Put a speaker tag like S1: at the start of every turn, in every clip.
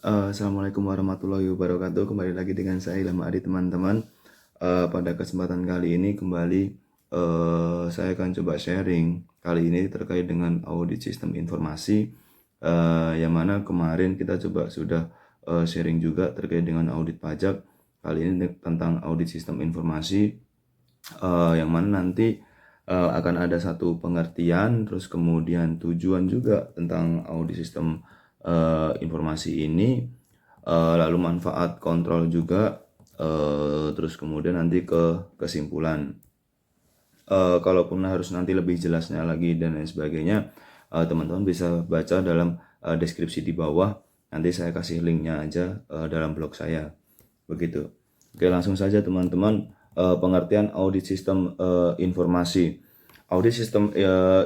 S1: Assalamualaikum warahmatullahi wabarakatuh. Kembali lagi dengan saya Ilham Adi, teman-teman. Pada kesempatan kali ini kembali saya akan coba sharing kali ini terkait dengan audit sistem informasi, yang mana kemarin kita coba sudah sharing juga terkait dengan audit pajak. Kali ini tentang audit sistem informasi, yang mana nanti akan ada satu pengertian, terus kemudian tujuan juga tentang audit sistem informasi ini, lalu manfaat kontrol juga, terus kemudian nanti ke kesimpulan. Kalaupun harus nanti lebih jelasnya lagi dan lain sebagainya, teman-teman bisa baca dalam deskripsi di bawah. Nanti saya kasih linknya aja dalam blog saya, begitu. Oke, langsung saja teman-teman. Pengertian audit sistem informasi. Audit sistem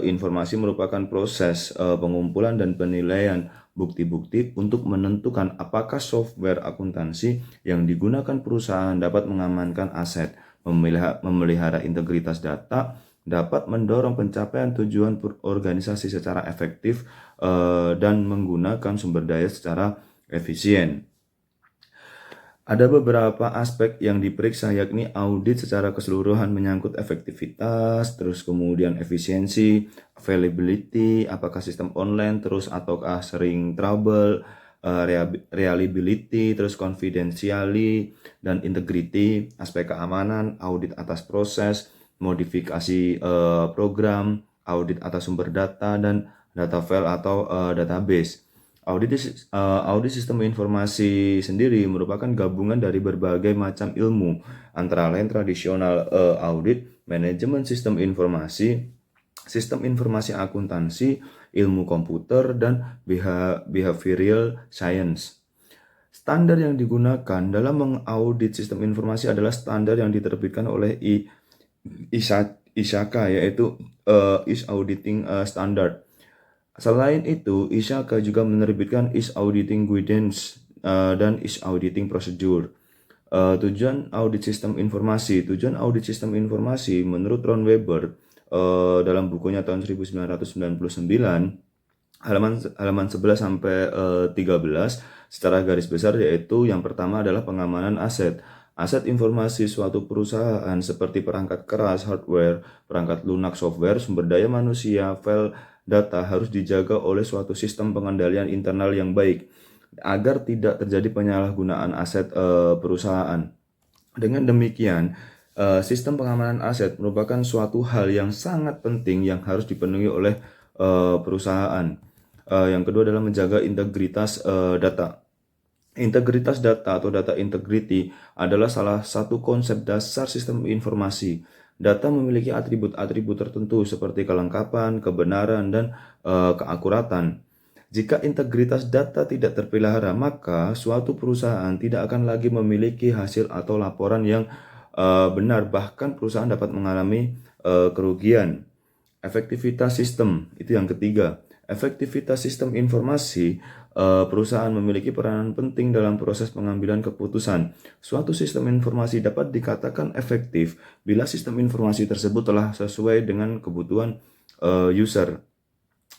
S1: informasi merupakan proses pengumpulan dan penilaian bukti-bukti untuk menentukan apakah software akuntansi yang digunakan perusahaan dapat mengamankan aset, memelihara integritas data, dapat mendorong pencapaian tujuan organisasi secara efektif, dan menggunakan sumber daya secara efisien. Ada beberapa aspek yang diperiksa, yakni audit secara keseluruhan menyangkut efektivitas, terus kemudian efisiensi, availability, apakah sistem online terus ataukah sering trouble, reliability, terus confidentiality dan integrity, aspek keamanan, audit atas proses, modifikasi program, audit atas sumber data dan data file atau database. Audit sistem informasi sendiri merupakan gabungan dari berbagai macam ilmu, antara lain tradisional audit, manajemen sistem informasi akuntansi, ilmu komputer, dan behavioral science. Standar yang digunakan dalam mengaudit sistem informasi adalah standar yang diterbitkan oleh ISAKA, yaitu IS Auditing Standard. Selain itu, ISAKA juga menerbitkan IS Auditing Guidance dan IS Auditing Procedure. Tujuan audit sistem informasi. Tujuan audit sistem informasi menurut Ron Weber dalam bukunya tahun 1999, halaman 11 sampai 13 secara garis besar, yaitu yang pertama adalah pengamanan aset. Aset informasi suatu perusahaan seperti perangkat keras, hardware, perangkat lunak, software, sumber daya manusia, file data harus dijaga oleh suatu sistem pengendalian internal yang baik agar tidak terjadi penyalahgunaan aset perusahaan. Dengan demikian, sistem pengamanan aset merupakan suatu hal yang sangat penting yang harus dipenuhi oleh perusahaan. Yang kedua adalah menjaga integritas data. Integritas data atau data integrity adalah salah satu konsep dasar sistem informasi. Data memiliki atribut-atribut tertentu seperti kelengkapan, kebenaran, dan keakuratan. Jika integritas data tidak terpelihara, maka suatu perusahaan tidak akan lagi memiliki hasil atau laporan yang benar, bahkan perusahaan dapat mengalami kerugian. Efektivitas sistem, itu yang ketiga. Efektivitas sistem informasi, perusahaan memiliki peranan penting dalam proses pengambilan keputusan. Suatu sistem informasi dapat dikatakan efektif bila sistem informasi tersebut telah sesuai dengan kebutuhan user.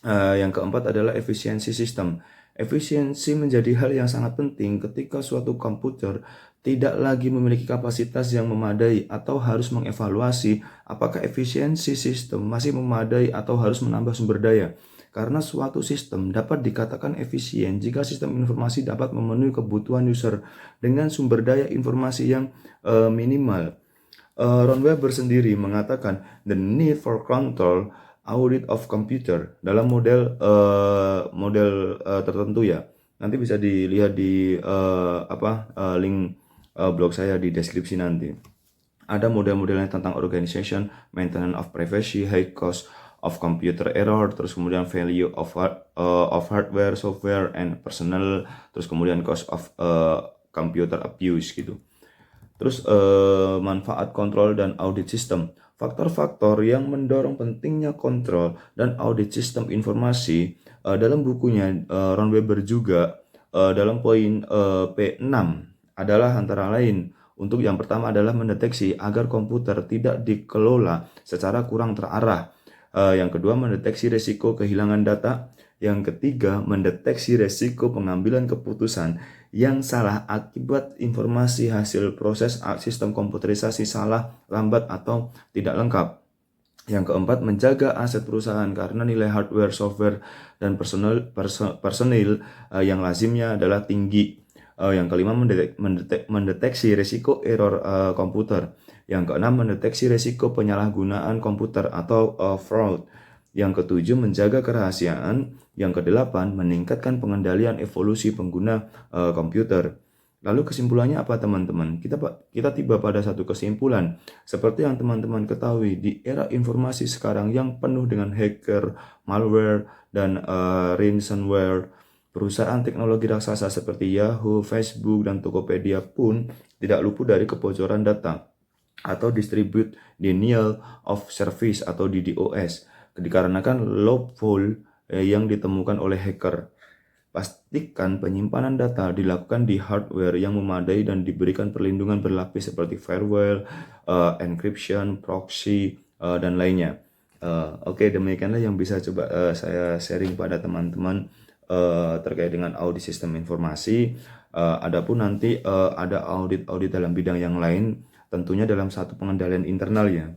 S1: Yang keempat adalah efisiensi sistem. Efisiensi menjadi hal yang sangat penting ketika suatu komputer tidak lagi memiliki kapasitas yang memadai atau harus mengevaluasi apakah efisiensi sistem masih memadai atau harus menambah sumber daya. Karena suatu sistem dapat dikatakan efisien jika sistem informasi dapat memenuhi kebutuhan user dengan sumber daya informasi yang minimal. Ron Weber sendiri mengatakan the need for control audit of computer dalam model tertentu ya. Nanti bisa dilihat di link blog saya di deskripsi nanti. Ada model-modelnya tentang organization, maintenance of privacy, high cost of computer error, terus kemudian value of hardware, software, and personnel, terus kemudian cost of computer abuse gitu. Terus manfaat kontrol dan audit sistem. Faktor-faktor yang mendorong pentingnya kontrol dan audit sistem informasi dalam bukunya Ron Weber juga dalam poin P6 adalah antara lain, untuk yang pertama adalah mendeteksi agar komputer tidak dikelola secara kurang terarah. Yang kedua, mendeteksi risiko kehilangan data. Yang ketiga, mendeteksi resiko pengambilan keputusan yang salah akibat informasi hasil proses sistem komputerisasi salah, lambat, atau tidak lengkap. Yang keempat, menjaga aset perusahaan karena nilai hardware, software, dan personil yang lazimnya adalah tinggi. Yang kelima, mendeteksi risiko error komputer. Yang keenam, mendeteksi risiko penyalahgunaan komputer atau fraud. Yang ketujuh, menjaga kerahasiaan. Yang kedelapan, meningkatkan pengendalian evolusi pengguna komputer. Lalu kesimpulannya apa teman-teman? Kita tiba pada satu kesimpulan. Seperti yang teman-teman ketahui, di era informasi sekarang yang penuh dengan hacker, malware, dan ransomware, perusahaan teknologi raksasa seperti Yahoo, Facebook, dan Tokopedia pun tidak luput dari kebocoran data atau distribute denial of service atau DDoS, dikarenakan loophole yang ditemukan oleh hacker. Pastikan penyimpanan data dilakukan di hardware yang memadai dan diberikan perlindungan berlapis seperti firewall, encryption, proxy, dan lainnya. Oke, demikianlah yang bisa coba saya sharing pada teman-teman terkait dengan audit sistem informasi. Adapun nanti ada audit dalam bidang yang lain, tentunya dalam satu pengendalian internal ya.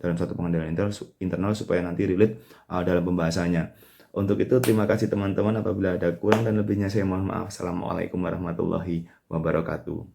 S1: Dalam satu pengendalian internal supaya nanti relate dalam pembahasannya. Untuk itu terima kasih teman-teman, apabila ada kurang dan lebihnya saya mohon maaf. Assalamualaikum warahmatullahi wabarakatuh.